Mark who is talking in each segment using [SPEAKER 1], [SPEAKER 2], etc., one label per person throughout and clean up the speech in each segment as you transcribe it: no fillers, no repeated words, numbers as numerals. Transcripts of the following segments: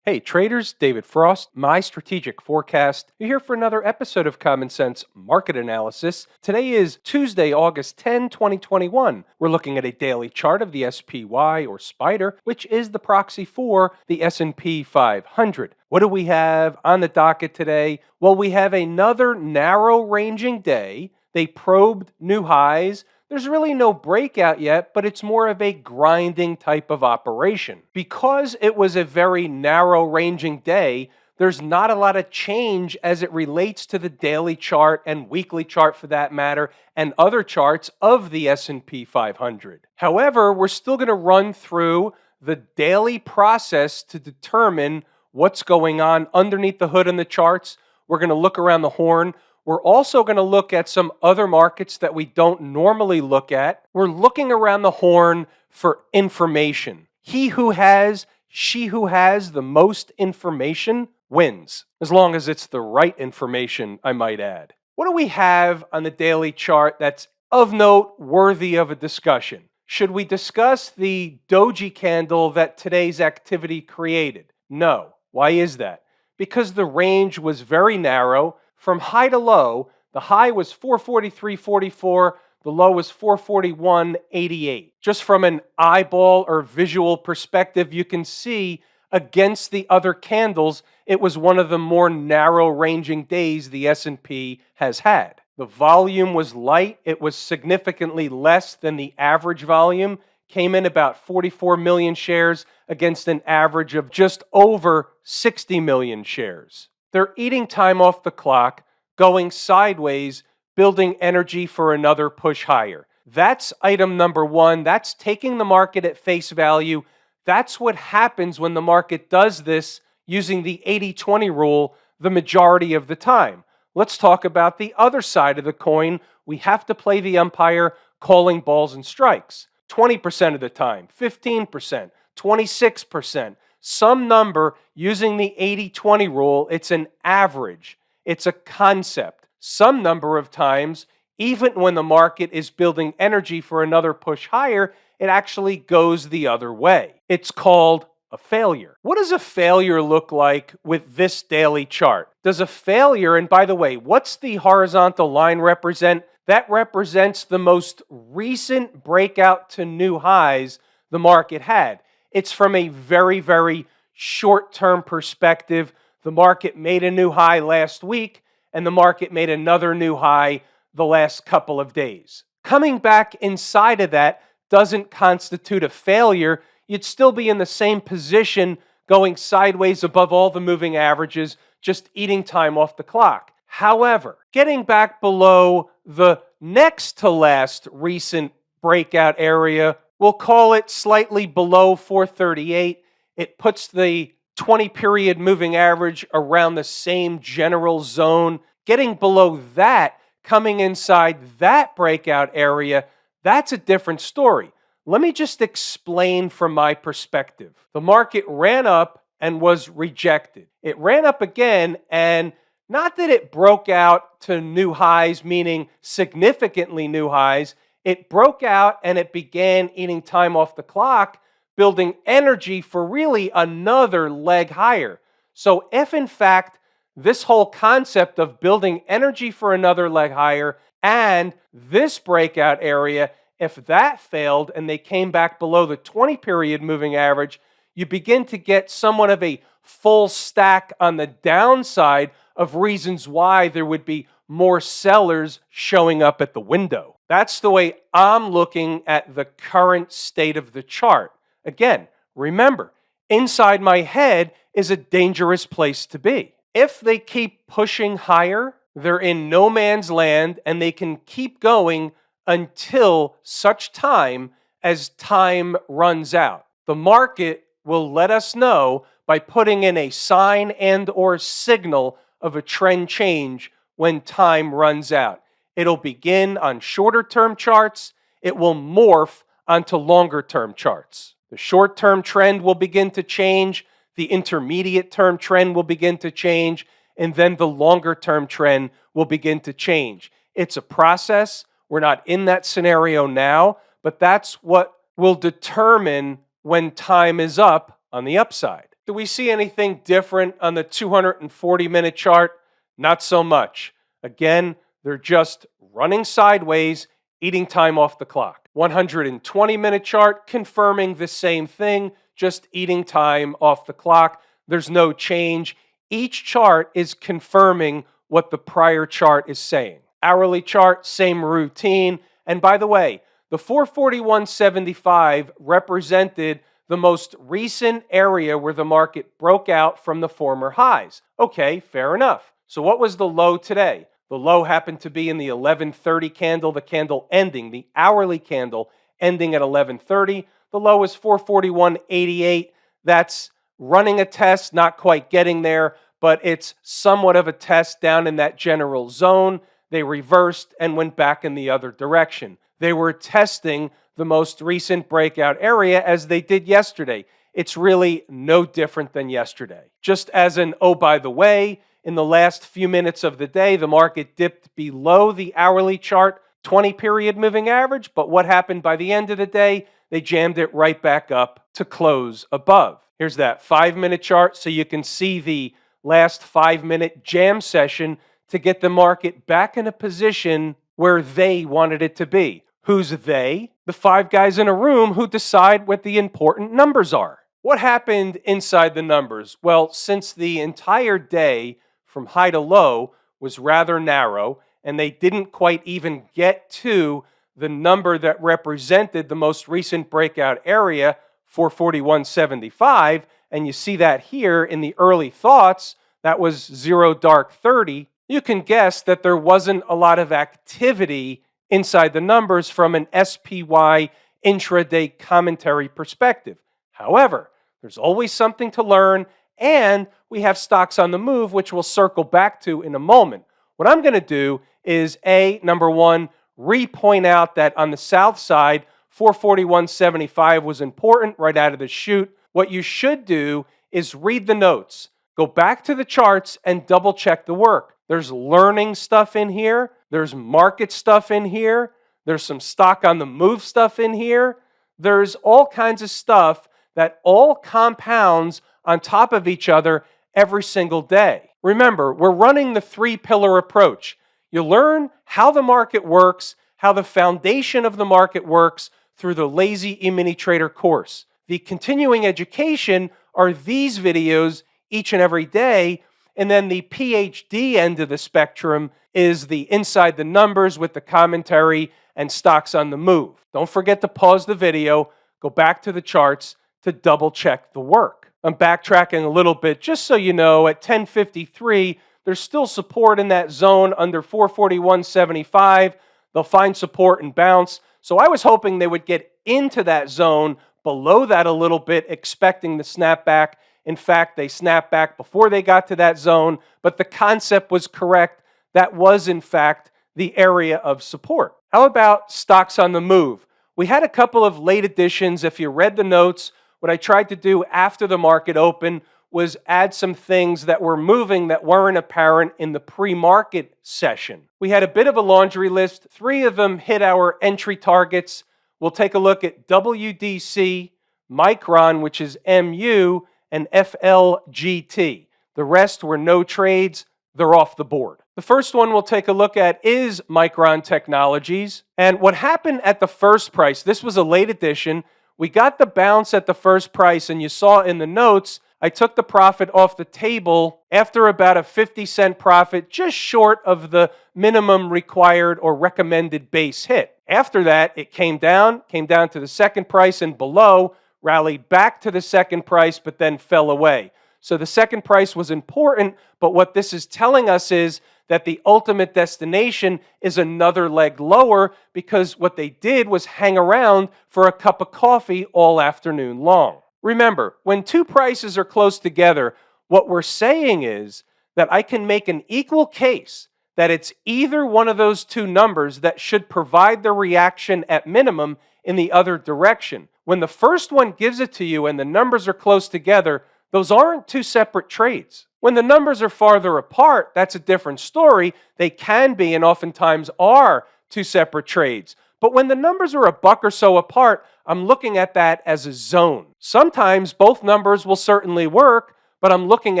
[SPEAKER 1] Hey traders, David Frost, my strategic forecast. You're here for another episode of Common Sense Market Analysis. Today is Tuesday, August 10, 2021. We're looking at a daily chart of the SPY or Spider, which is the proxy for the S&P 500. What do we have on the docket today? Well, we have another narrow ranging day. They probed new highs. There's really no breakout yet, but it's more of a grinding type of operation. Because it was a very narrow ranging day, there's not a lot of change as it relates to the daily chart and weekly chart for that matter, and other charts of the S&P 500. However, we're still going to run through the daily process to determine what's going on underneath the hood in the charts. We're going to look around the horn. We're also going to look at some other markets that we don't normally look at. We're looking around the horn for information. He who has, she who has the most information wins, as long as it's the right information, I might add. What do we have on the daily chart that's of note, worthy of a discussion? Should we discuss the doji candle that today's activity created? No. Why is that? Because the range was very narrow. From high to low, the high was 443.44, the low was 441.88. Just from an eyeball or visual perspective, you can see against the other candles, it was one of the more narrow ranging days the S&P has had. The volume was light. It was significantly less than the average volume. Came in about 44 million shares against an average of just over 60 million shares. They're eating time off the clock, going sideways, building energy for another push higher. That's item number one. That's taking the market at face value. That's what happens when the market does this using the 80-20 rule the majority of the time. Let's talk about the other side of the coin. We have to play the umpire calling balls and strikes. 20% of the time, 15%, 26%. Some number using the 80-20 rule. It's an average. It's a concept. Some number of times, even when the market is building energy for another push higher, it actually goes the other way. It's called a failure. What does a failure look like with this daily chart? Does a failure, and by the way, what's the horizontal line represent? That represents the most recent breakout to new highs the market had. It's from a very, very short-term perspective. The market made a new high last week, and the market made another new high the last couple of days. Coming back inside of that doesn't constitute a failure. You'd still be in the same position, going sideways above all the moving averages, just eating time off the clock. However, getting back below the next to last recent breakout area, we'll call it slightly below 438. It puts the 20-period moving average around the same general zone. Getting below that, coming inside that breakout area, that's a different story. Let me just explain from my perspective. The market ran up and was rejected. It ran up again, and not that it broke out to new highs, meaning significantly new highs. It broke out and it began eating time off the clock, building energy for really another leg higher. So if in fact this whole concept of building energy for another leg higher and this breakout area, if that failed and they came back below the 20-period moving average, you begin to get somewhat of a full stack on the downside of reasons why there would be more sellers showing up at the window. That's the way I'm looking at the current state of the chart. Again, remember, inside my head is a dangerous place to be. If they keep pushing higher, they're in no man's land and they can keep going until such time as time runs out. The market will let us know by putting in a sign and or signal of a trend change when time runs out. It'll begin on shorter term charts. It will morph onto longer term charts. The short term trend will begin to change. The intermediate term trend will begin to change. And then the longer term trend will begin to change. It's a process. We're not in that scenario now, but that's what will determine when time is up on the upside. Do we see anything different on the 240-minute chart? Not so much. Again, they're just running sideways, eating time off the clock. 120-minute chart confirming the same thing, just eating time off the clock. There's no change. Each chart is confirming what the prior chart is saying. Hourly chart, same routine. And by the way, the 441.75 represented the most recent area where the market broke out from the former highs. Okay, fair enough. So what was the low today? The low happened to be in the 11:30 candle, the candle ending, the hourly candle ending at 11:30. The low is 441.88. That's running a test, not quite getting there, but it's somewhat of a test down in that general zone. They reversed and went back in the other direction. They were testing the most recent breakout area as they did yesterday. It's really no different than yesterday. Just as an, oh, by the way, in the last few minutes of the day, the market dipped below the hourly chart 20-period moving average, but what happened by the end of the day? They jammed it right back up to close above. Here's that 5-minute chart so you can see the last 5-minute jam session to get the market back in a position where they wanted it to be. Who's they? The 5 guys in a room who decide what the important numbers are. What happened inside the numbers? Well, since the entire day from high to low was rather narrow, and they didn't quite even get to the number that represented the most recent breakout area, 441.75, and you see that here in the early thoughts, that was 0 dark 30, you can guess that there wasn't a lot of activity inside the numbers from an SPY intraday commentary perspective. However, there's always something to learn, and we have stocks on the move, which we'll circle back to in a moment. What I'm going to do is number one, re-point out that on the south side, 441.75 was important right out of the chute. What you should do is read the notes. Go back to the charts and double check the work. There's learning stuff in here. There's market stuff in here. There's some stock on the move stuff in here. There's all kinds of stuff that all compounds on top of each other every single day. Remember, we're running the 3-pillar approach. You learn how the market works, how the foundation of the market works through the Lazy E-mini Trader course. The continuing education are these videos each and every day, and then the PhD end of the spectrum is the inside the numbers with the commentary and stocks on the move. Don't forget to pause the video, go back to the charts to double check the work. I'm backtracking a little bit just so you know, at 10:53, there's still support in that zone under 441.75. They'll find support and bounce. So I was hoping they would get into that zone below that a little bit, expecting the snapback. In fact, they snapped back before they got to that zone, but the concept was correct. That was, in fact, the area of support. How about stocks on the move? We had a couple of late additions. If you read the notes, what I tried to do after the market opened was add some things that were moving that weren't apparent in the pre-market session. We had a bit of a laundry list. 3 of them hit our entry targets. We'll take a look at WDC, Micron, which is MU, and FLGT. The rest were no trades. They're off the board. The first one we'll take a look at is Micron Technologies. And what happened at the first price, this was a late addition. We got the bounce at the first price, and you saw in the notes, I took the profit off the table after about a 50-cent profit, just short of the minimum required or recommended base hit. After that, it came down to the second price and below, rallied back to the second price, but then fell away. So the second price was important, but what this is telling us is that the ultimate destination is another leg lower, because what they did was hang around for a cup of coffee all afternoon long. Remember, when 2 prices are close together, what we're saying is that I can make an equal case that it's either one of those 2 numbers that should provide the reaction at minimum in the other direction. When the first one gives it to you and the numbers are close together, those aren't 2 separate trades. When the numbers are farther apart, that's a different story. They can be and oftentimes are 2 separate trades. But when the numbers are a buck or so apart, I'm looking at that as a zone. Sometimes both numbers will certainly work, but I'm looking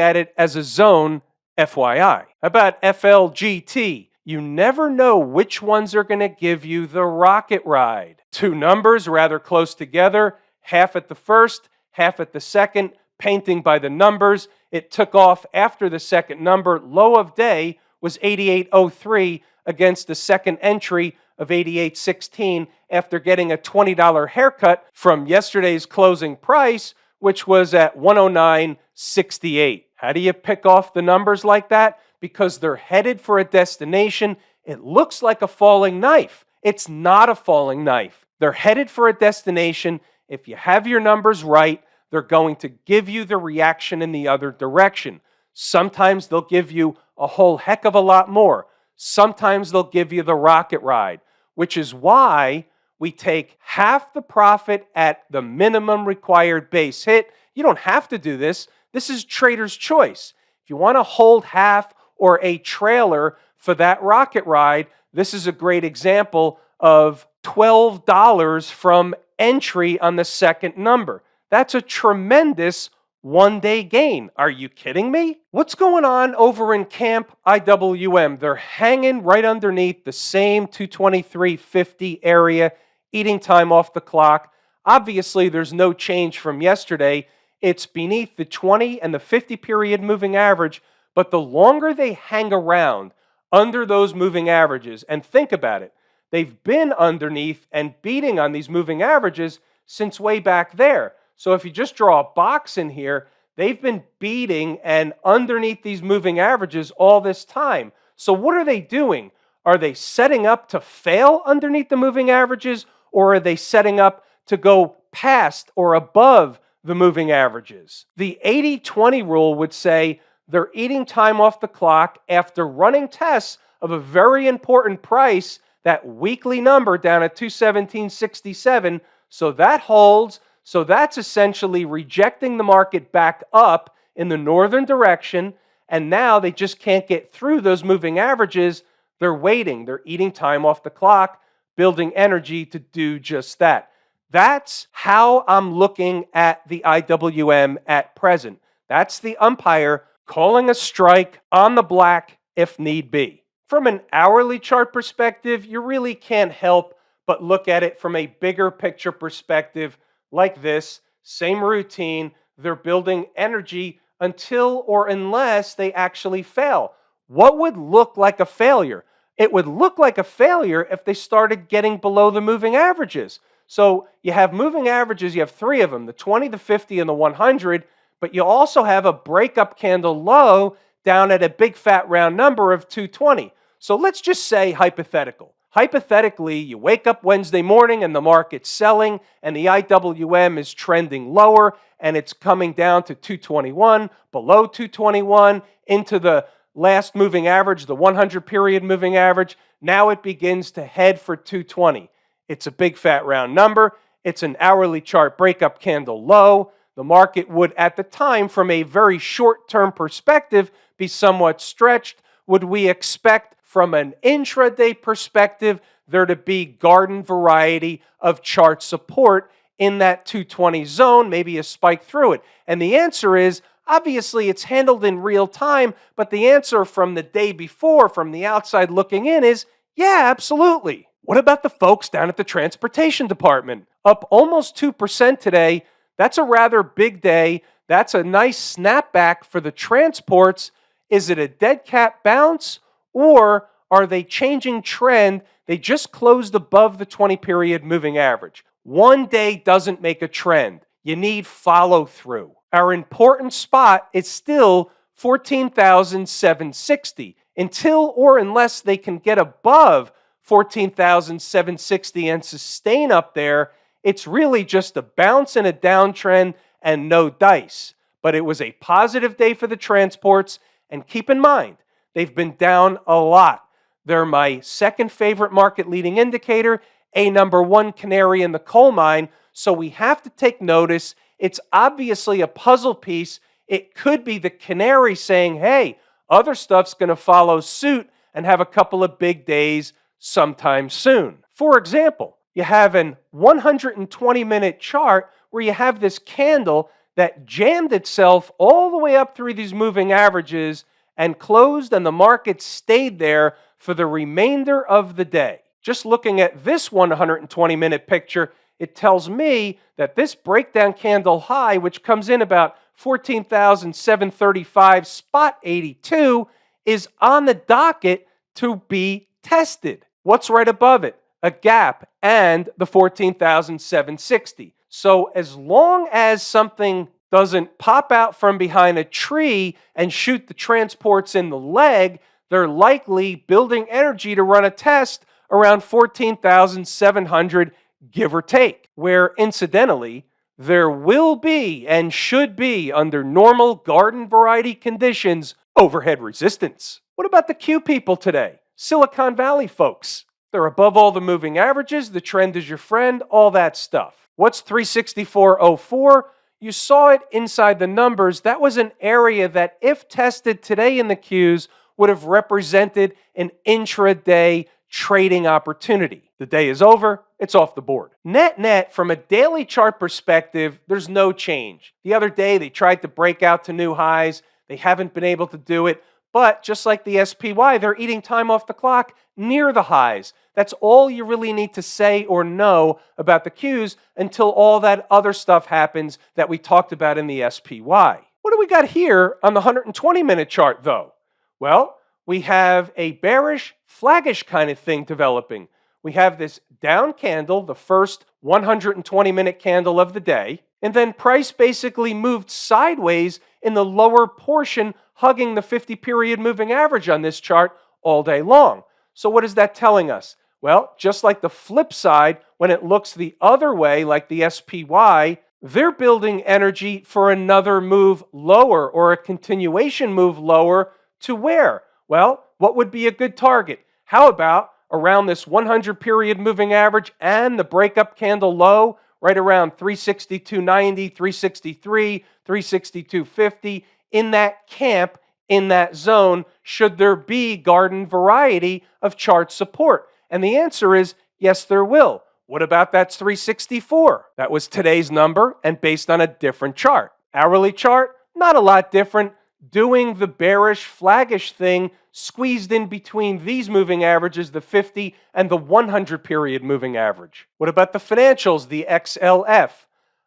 [SPEAKER 1] at it as a zone, FYI. How about FLGT? You never know which ones are going to give you the rocket ride. Two numbers rather close together, half at the first, half at the second, painting by the numbers. It took off after the second number. Low of day was 88.03 against the second entry of 88.16 after getting a $20 haircut from yesterday's closing price, which was at 109.68. How do you pick off the numbers like that? Because they're headed for a destination. It looks like a falling knife. It's not a falling knife. They're headed for a destination. If you have your numbers right, they're going to give you the reaction in the other direction. Sometimes they'll give you a whole heck of a lot more. Sometimes they'll give you the rocket ride, which is why we take half the profit at the minimum required base hit. You don't have to do this. This is trader's choice. If you want to hold half or a trailer for that rocket ride, this is a great example of $12 from entry on the second number. That's a tremendous one-day gain. Are you kidding me? What's going on over in Camp IWM? They're hanging right underneath the same 223.50 area, eating time off the clock. Obviously, there's no change from yesterday. It's beneath the 20 and the 50 period moving average, but the longer they hang around under those moving averages, and think about it, they've been underneath and beating on these moving averages since way back there. So if you just draw a box in here, they've been beating and underneath these moving averages all this time. So what are they doing? Are they setting up to fail underneath the moving averages, or are they setting up to go past or above the moving averages? The 80-20 rule would say they're eating time off the clock after running tests of a very important price, that weekly number down at 217.67. So that holds. So that's essentially rejecting the market back up in the northern direction. And now they just can't get through those moving averages. They're waiting. They're eating time off the clock, building energy to do just that. That's how I'm looking at the IWM at present. That's the umpire calling a strike on the black if need be. From an hourly chart perspective, you really can't help but look at it from a bigger picture perspective like this. Same routine. They're building energy until or unless they actually fail. What would look like a failure? It would look like a failure if they started getting below the moving averages. So you have moving averages, you have three of them, the 20, the 50, and the 100, but you also have a breakup candle low down at a big fat round number of 220. So let's just say hypothetical. Hypothetically, you wake up Wednesday morning and the market's selling and the IWM is trending lower and it's coming down to 221, below 221, into the last moving average, the 100 period moving average. Now it begins to head for 220. It's a big fat round number. It's an hourly chart breakup candle low. The market would, at the time, from a very short-term perspective, be somewhat stretched. Would we expect from an intraday perspective there to be garden variety of chart support in that 220 zone, maybe a spike through it? And the answer is, obviously it's handled in real time, but the answer from the day before, from the outside looking in, is yeah, absolutely. What about the folks down at the transportation department? Up almost 2% today. That's a rather big day. That's a nice snapback for the transports. Is it a dead cat bounce, or are they changing trend? They just closed above the 20 period moving average. One day doesn't make a trend. You need follow through. Our important spot is still 14,760. Until or unless they can get above 14,760 and sustain up there, it's really just a bounce and a downtrend and no dice. But it was a positive day for the transports, and keep in mind, they've been down a lot. They're my second favorite market leading indicator, a number one canary in the coal mine, so we have to take notice. It's obviously a puzzle piece. It could be the canary saying, hey, other stuff's going to follow suit and have a couple of big days, sometime soon. For example, you have an 120-minute chart where you have this candle that jammed itself all the way up through these moving averages and closed, and the market stayed there for the remainder of the day. Just looking at this 120-minute picture, it tells me that this breakdown candle high, which comes in about 14,735 spot 82, is on the docket to be tested. What's right above it? A gap and the 14,760. So as long as something doesn't pop out from behind a tree and shoot the transports in the leg, they're likely building energy to run a test around 14,700, give or take, where incidentally, there will be and should be, under normal garden variety conditions, overhead resistance. What about the Q people today? Silicon Valley folks. They're above all the moving averages, the trend is your friend, all that stuff. What's 364.04? You saw it inside the numbers. That was an area that, if tested today in the Qs, would have represented an intraday trading opportunity. The day is over, it's off the board. Net, from a daily chart perspective, there's no change. The other day, they tried to break out to new highs. They haven't been able to do it. But just like the SPY, they're eating time off the clock near the highs. That's all you really need to say or know about the Qs until all that other stuff happens that we talked about in the SPY. What do we got here on the 120-minute chart, though? Well, we have a bearish, flaggish kind of thing developing. We have this down candle, the first 120-minute candle of the day, and then price basically moved sideways in the lower portion, hugging the 50-period moving average on this chart all day long. So what is that telling us? Well, just like the flip side, when it looks the other way, like the SPY, they're building energy for another move lower, or a continuation move lower to where? Well, what would be a good target? How about around this 100-period moving average and the breakup candle low, right around 362.90, 363, 362.50, in that camp, in that zone, should there be garden variety of chart support? And the answer is yes, there will. What about that 364? That was today's number and based on a different chart. Hourly chart, not a lot different, doing the bearish, flaggish thing, squeezed in between these moving averages, the 50 and the 100-period moving average. What about the financials, the XLF?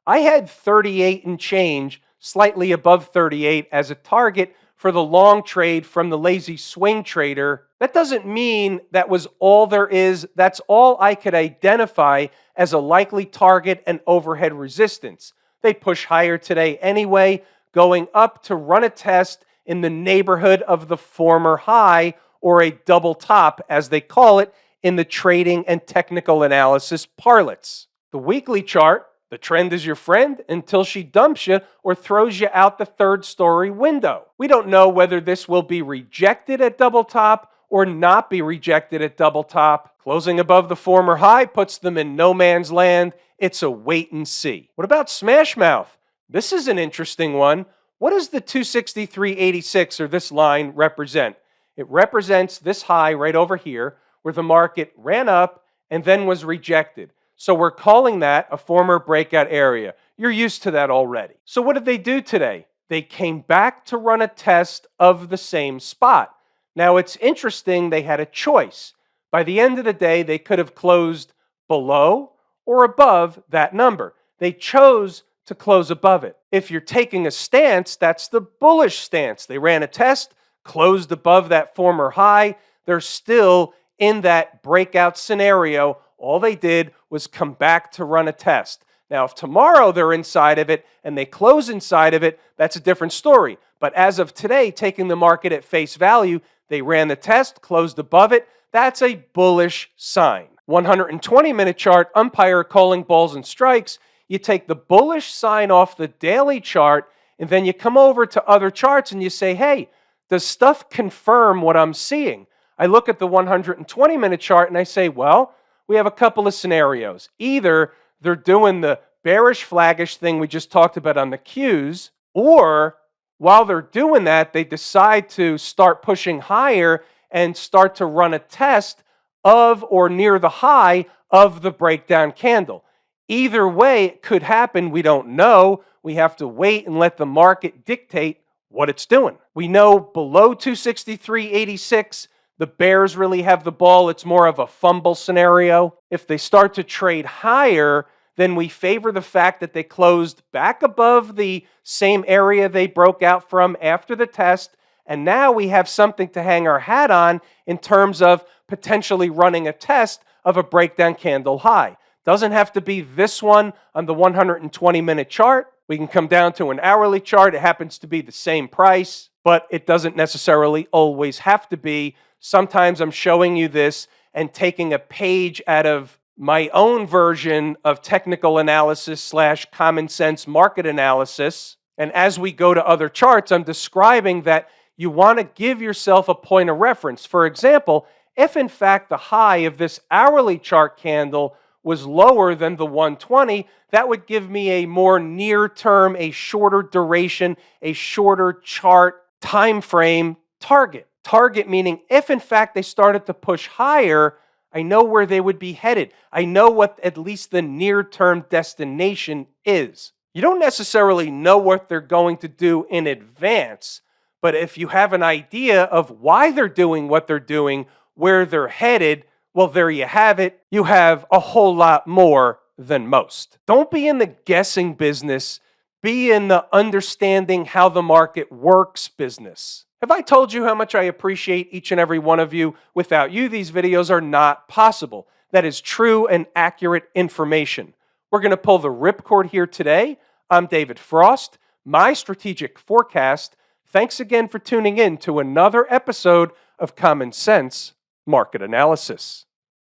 [SPEAKER 1] I had 38 and change, slightly above 38, as a target for the long trade from the lazy swing trader. That doesn't mean that was all there is. That's all I could identify as a likely target and overhead resistance. They push higher today anyway, going up to run a test in the neighborhood of the former high, or a double top, as they call it in the trading and technical analysis parlance. The weekly chart, the trend is your friend until she dumps you or throws you out the third-story window. We don't know whether this will be rejected at double top or not be rejected at double top. Closing above the former high puts them in no man's land. It's a wait and see. What about smash mouth? This is an interesting one. What does the 263.86, or this line, represent? It represents this high right over here where the market ran up and then was rejected. So we're calling that a former breakout area. You're used to that already. So what did they do today? They came back to run a test of the same spot. Now it's interesting, they had a choice. By the end of the day, they could have closed below or above that number. They chose to close above it. If you're taking a stance, that's the bullish stance. They ran a test, closed above that former high. They're still in that breakout scenario. All they did was come back to run a test. Now, if tomorrow they're inside of it and they close inside of it, that's a different story. But as of today, taking the market at face value, they ran the test, closed above it. That's a bullish sign. 120-minute chart, umpire calling balls and strikes. You take the bullish sign off the daily chart, and then you come over to other charts and you say, hey, does stuff confirm what I'm seeing? I look at the 120-minute chart and I say, well, we have a couple of scenarios. Either they're doing the bearish flaggish thing we just talked about on the Qs, or while they're doing that, they decide to start pushing higher and start to run a test of or near the high of the breakdown candle. Either way, it could happen. We don't know. We have to wait and let the market dictate what it's doing. We know below 263.86, the bears really have the ball. It's more of a fumble scenario. If they start to trade higher, then we favor the fact that they closed back above the same area they broke out from after the test. And now we have something to hang our hat on in terms of potentially running a test of a breakdown candle high. Doesn't have to be this one on the 120-minute chart. We can come down to an hourly chart. It happens to be the same price, but it doesn't necessarily always have to be. Sometimes I'm showing you this and taking a page out of my own version of technical analysis / common sense market analysis. And as we go to other charts, I'm describing that you want to give yourself a point of reference. For example, if in fact the high of this hourly chart candle was lower than the 120, that would give me a more near term, a shorter duration, a shorter chart time frame target. Target meaning if in fact they started to push higher, I know where they would be headed. I know what at least the near-term destination is. You don't necessarily know what they're going to do in advance, but if you have an idea of why they're doing what they're doing, where they're headed, well, there you have it. You have a whole lot more than most. Don't be in the guessing business. Be in the understanding how the market works business. Have I told you how much I appreciate each and every one of you? Without you, these videos are not possible. That is true and accurate information. We're going to pull the ripcord here today. I'm David Frost, my strategic forecast. Thanks again for tuning in to another episode of Common Sense Market Analysis.